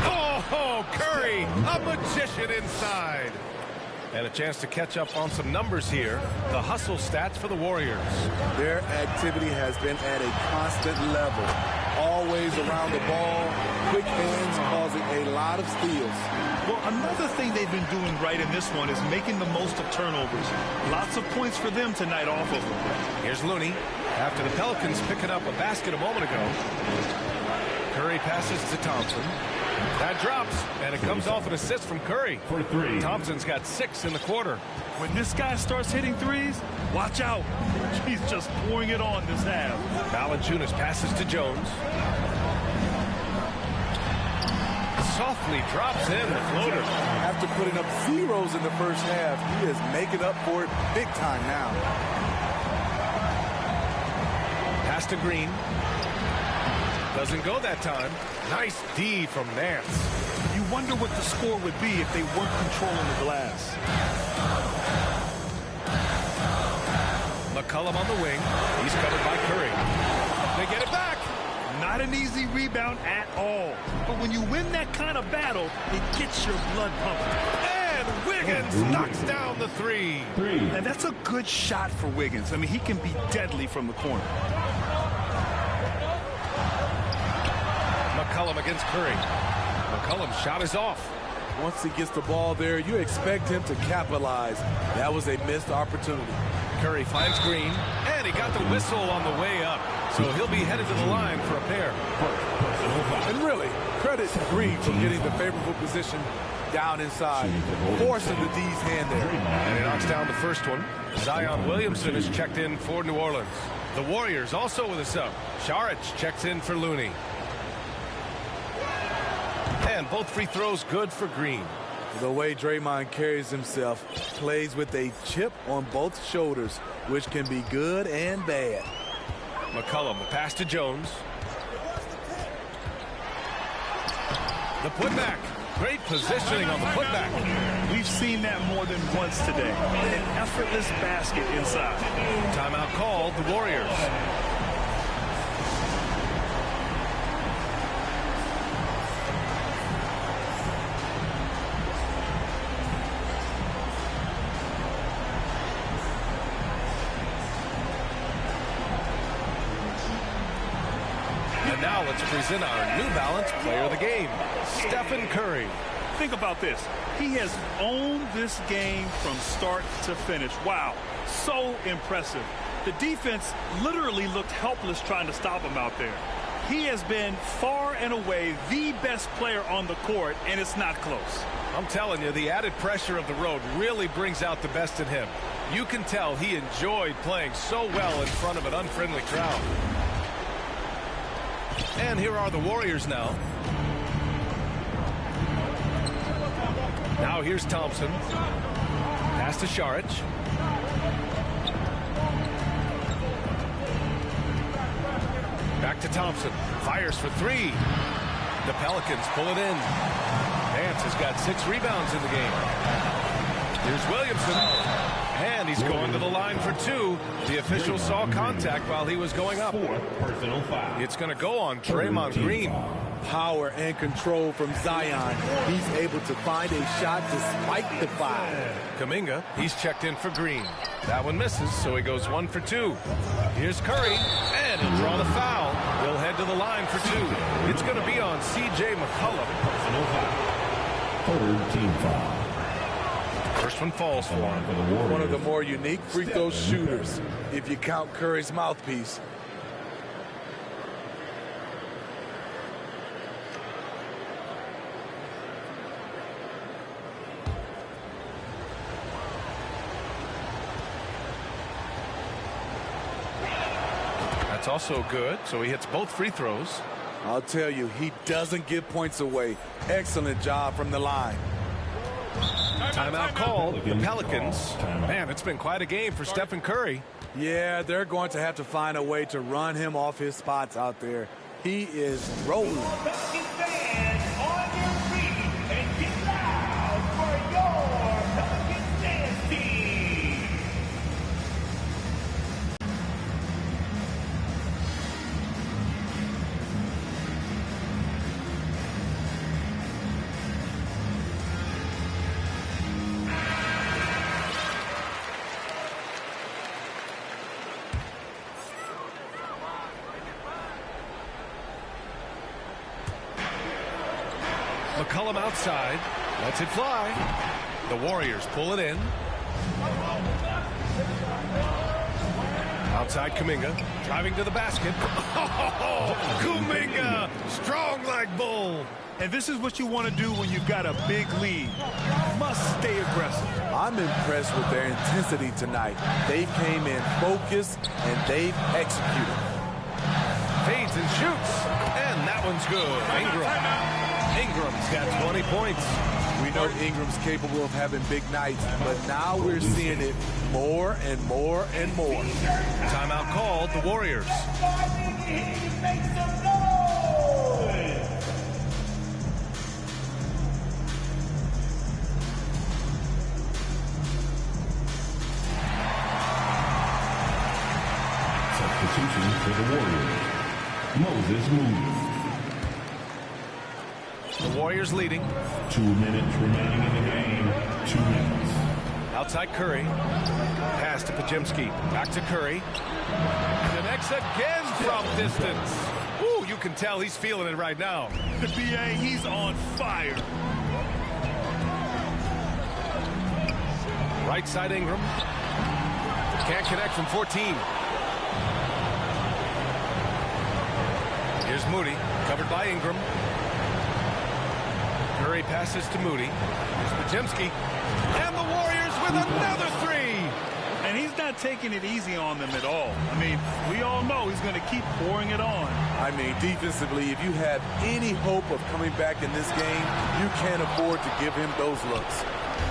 Oh, Curry, a magician inside. And a chance to catch up on some numbers here. The hustle stats for the Warriors. Their activity has been at a constant level. Always around the ball. Quick hands causing a lot of steals. Well, another thing they've been doing right in this one is making the most of turnovers. Lots of points for them tonight off of them. Here's Looney after the Pelicans picking up a basket a moment ago. Curry passes to Thompson. That drops, and it comes off an assist from Curry. For 3. Thompson's got 6 in the quarter. When this guy starts hitting threes, watch out. He's just pouring it on this half. Valanciunas passes to Jones. Softly drops in the floater. After putting up zeros in the first half, he is making up for it big time now. Pass to Green. Doesn't go that time. Nice D from Nance. You wonder what the score would be if they weren't controlling the glass. McCollum on the wing. He's covered by Curry. They get it back. Not an easy rebound at all. But when you win that kind of battle, it gets your blood pumping. And Wiggins knocks down the 3. And that's a good shot for Wiggins. I mean, he can be deadly from the corner. McCollum against Curry. McCollum's shot is off. Once he gets the ball there, you expect him to capitalize. That was a missed opportunity. Curry finds Green, and he got the whistle on the way up. So he'll be headed to the line for a pair. And really, credit Green for getting the favorable position down inside, forcing the D's hand there. And he knocks down the first one. Zion Williamson is checked in for New Orleans. The Warriors also with a sub. Saric checks in for Looney. And both free throws good for Green. The way Draymond carries himself, plays with a chip on both shoulders, which can be good and bad. McCollum, the pass to Jones. The putback. Great positioning on the putback. We've seen that more than once today. An effortless basket inside. Timeout called, the Warriors. And now let's present our New Balance Player of the Game, Stephen Curry. Think about this. He has owned this game from start to finish. Wow, so impressive. The defense literally looked helpless trying to stop him out there. He has been far and away the best player on the court, and it's not close. I'm telling you, the added pressure of the road really brings out the best in him. You can tell he enjoyed playing so well in front of an unfriendly crowd. And here are the Warriors now. Now here's Thompson. Pass to Saric. Back to Thompson. Fires for 3. The Pelicans pull it in. Nance has got 6 rebounds in the game. Here's Williamson. And he's going to the line for 2. The official saw contact while he was going up. Personal foul. It's going to go on Draymond Green. Power and control from Zion. He's able to find a shot despite the foul. Kuminga, he's checked in for Green. That one misses, so he goes 1 for 2. Here's Curry, and he'll draw the foul. He'll head to the line for 2. It's going to be on C.J. McCollum. Personal foul. 3rd team foul. First one falls for him. One of the more unique free throw shooters, if you count Curry's mouthpiece. That's also good, so he hits both free throws. I'll tell you, he doesn't give points away. Excellent job from the line. Timeout called. The Pelicans. Man, it's been quite a game for Stephen Curry. Yeah, they're going to have to find a way to run him off his spots out there. He is rolling. McCollum outside. Lets it fly. The Warriors pull it in. Outside Kuminga, driving to the basket. Oh, Kuminga, strong like bull. And this is what you want to do when you've got a big lead. Must stay aggressive. I'm impressed with their intensity tonight. They came in focused and they've executed. Fades and shoots, and that one's good. Ingram's got 20 points. We know Ingram's capable of having big nights, but now we're seeing it more and more and more. Timeout called, the Warriors. Substitution for the Warriors. Moses moves. The Warriors leading. 2 minutes remaining in the game. 2 minutes. Outside Curry. Pass to Pajemski. Back to Curry. Connects again from distance. Ooh, you can tell he's feeling it right now. The BA, he's on fire. Right side Ingram. Can't connect from 14. Here's Moody, covered by Ingram. Curry passes to Moody. Here's Pajemski. And the Warriors with another three. And he's not taking it easy on them at all. I mean, we all know he's going to keep pouring it on. I mean, defensively, if you have any hope of coming back in this game, you can't afford to give him those looks.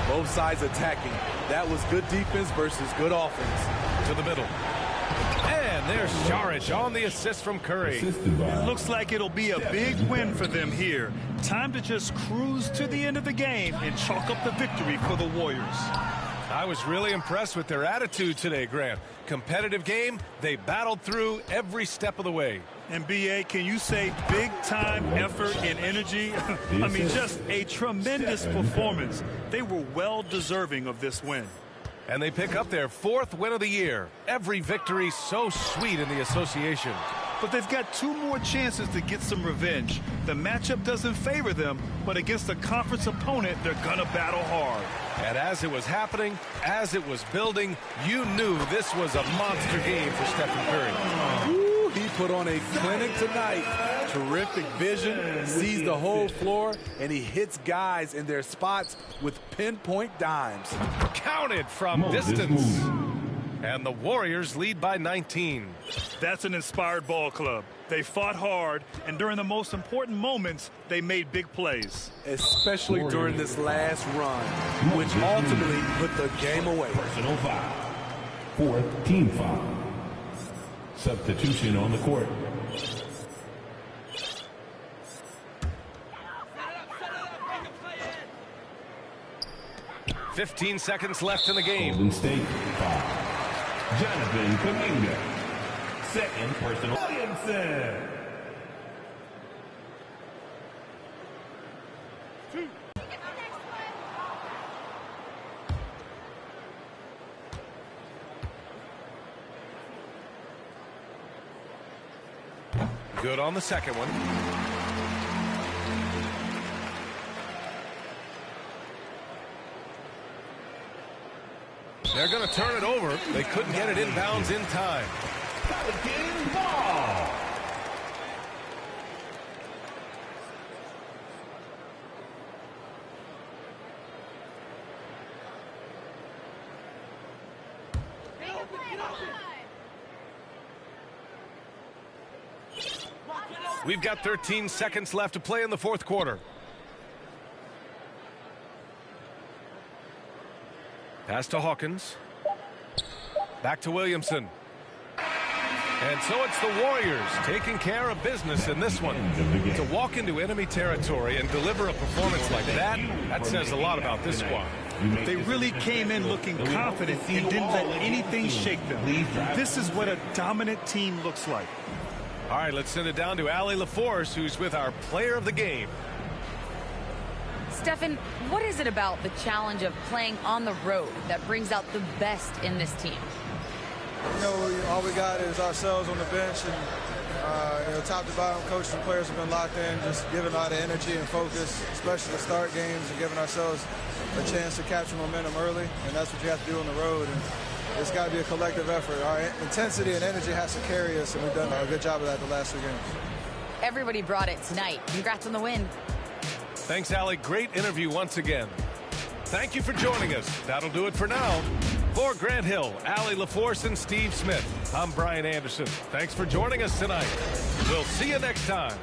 Both sides attacking. That was good defense versus good offense. To the middle. And there's Saric on the assist from Curry. It looks like it'll be a big win for them here. Time to just cruise to the end of the game and chalk up the victory for the Warriors. I was really impressed with their attitude today, Grant. Competitive game, they battled through every step of the way. And BA, can you say big time effort and energy? I mean, just a tremendous performance. They were well deserving of this win. And they pick up their 4th win of the year. Every victory so sweet in the association. But they've got 2 more chances to get some revenge. The matchup doesn't favor them, but against a conference opponent, they're going to battle hard. And as it was happening, as it was building, you knew this was a monster game for Stephen Curry. Ooh, he put on a clinic tonight. Terrific vision, sees the whole floor, and he hits guys in their spots with pinpoint dimes. Counted from distance. And the Warriors lead by 19. That's an inspired ball club. They fought hard, and during the most important moments, they made big plays. Especially during this last run, which ultimately put the game away. Personal foul. 4th team foul. Substitution on the court. "15 seconds left in the game. Golden State foul. Jonathan Kuminga. 2nd personal. Williamson. Good on the second one. They're going to turn it over. They couldn't get it inbounds in time. Pelicans ball. We've got 13 seconds left to play in the 4th quarter. Pass to Hawkins. Back to Williamson. And so it's the Warriors taking care of business in this one. To walk into enemy territory and deliver a performance like that, that says a lot about this squad. They really came in looking confident and didn't let anything shake them. This is what a dominant team looks like. All right, let's send it down to Allie LaForce, who's with our player of the game. Stephen, what is it about the challenge of playing on the road that brings out the best in this team? You know, all we got is ourselves on the bench, and Top to bottom, coaches and players have been locked in, just giving a lot of energy and focus, especially to start games and giving ourselves a chance to capture momentum early, and that's what you have to do on the road. And it's got to be a collective effort. Our intensity and energy has to carry us, and we've done a good job of that the last 2 games. Everybody brought it tonight. Congrats on the win. Thanks, Allie. Great interview once again. Thank you for joining us. That'll do it for now. For Grant Hill, Allie LaForce, and Steve Smith, I'm Brian Anderson. Thanks for joining us tonight. We'll see you next time.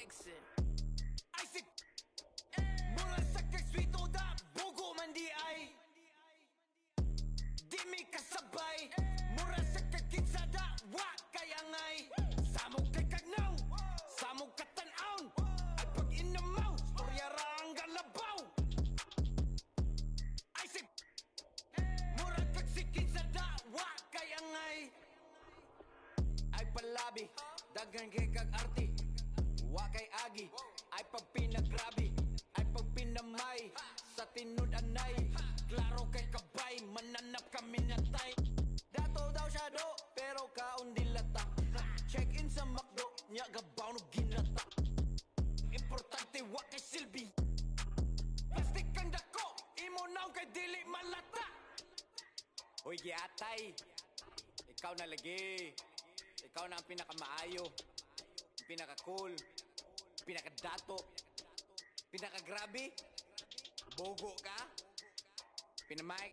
flexing. I said, mura sa kagswito da, bugo man di ay. Di mi kasabay, mura sa kagkitsa da, wa kayangay. Samog kay kagnaw, samog katanaon. Ay pag inamaw, storya ra ang galabaw. I said, mura kagsikitsa da, wa kayangay. Ay palabi, dagan kay kag arti. Wa kay agi, ay pag pinagrabi, ay pag pinamay. Sa tinud anay, klaro kay kabay, mananap kami natay. Dato daw siya do, pero kaon dilata. Check in sa McDo, nya gabaw no ginata. Importante wa kay silbi. Plastic kang dako, imo naw kay dili malata. Hoy giatay, ikaw na lagi. Ikaw na ang pinakamaayo, pinaka-cool, pinaka-dato, pinaka-grabe. Bogo ka, pinamay.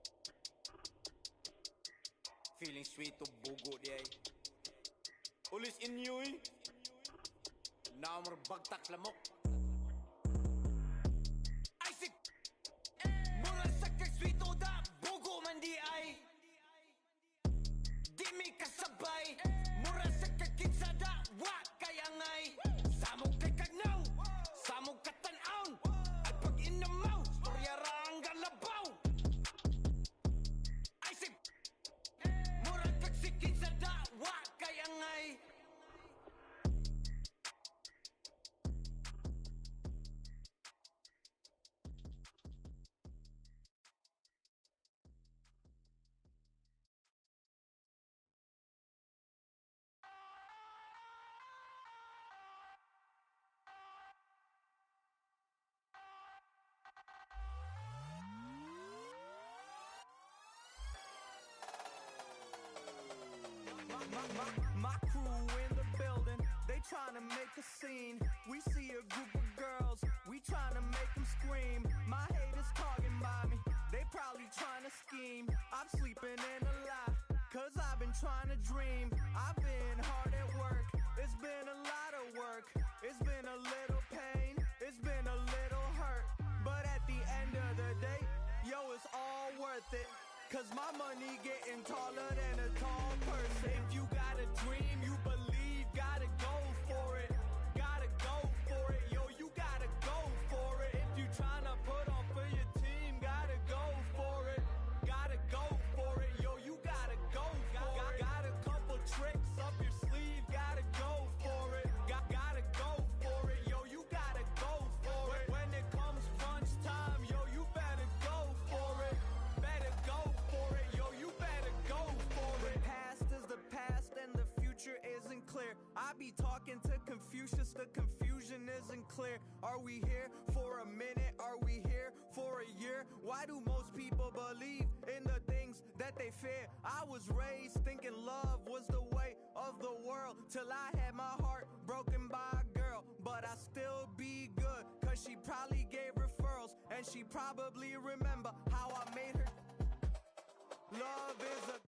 Feeling sweet to bogo di ay. Ulis inyoy, now marbagtak lamok. Ay sig, mura sa kagswito da, bogo man di ay. Di mi kasabay, mura sa kagkitsa da, wa kayangay. Samog kay kagnaw, samog katanaon. Ay pag inamaw, storya ra ang galabaw. Ay sig, mura kagsikitsa da, wa kayangay. My crew in the building, they tryna make a scene. We see a group of girls, we tryna make them scream. My haters talking about me, they probably tryna scheme. I'm sleeping in a lot, cause I've been trying to dream. I've been hard at work, it's been a lot of work. It's been a little pain, it's been a little hurt. But at the end of the day, yo, it's all worth it. Cause my money getting taller than a tall person. If you got a dream, you believe, gotta go for it. Gotta go for it, yo, you gotta go for it. If you tryna put on for your team, gotta go for it. Gotta go for it, yo, you gotta go for it. Got a couple tricks up your sleeve, gotta go for it. Gotta go for it, yo, you gotta go for it. When it comes crunch time, yo, you better go for it. Better go for it, yo, you better go for it. The past is the past and the future isn't clear. I be talking to Confucius, the confusion isn't clear. Are we here for a minute? Are we here for a year? Why do most people believe in the things that they fear? I was raised thinking love was the way of the world, till I had my heart broken by a girl. But I still be good, cause she probably gave referrals, and she probably remember how I made her. Love is a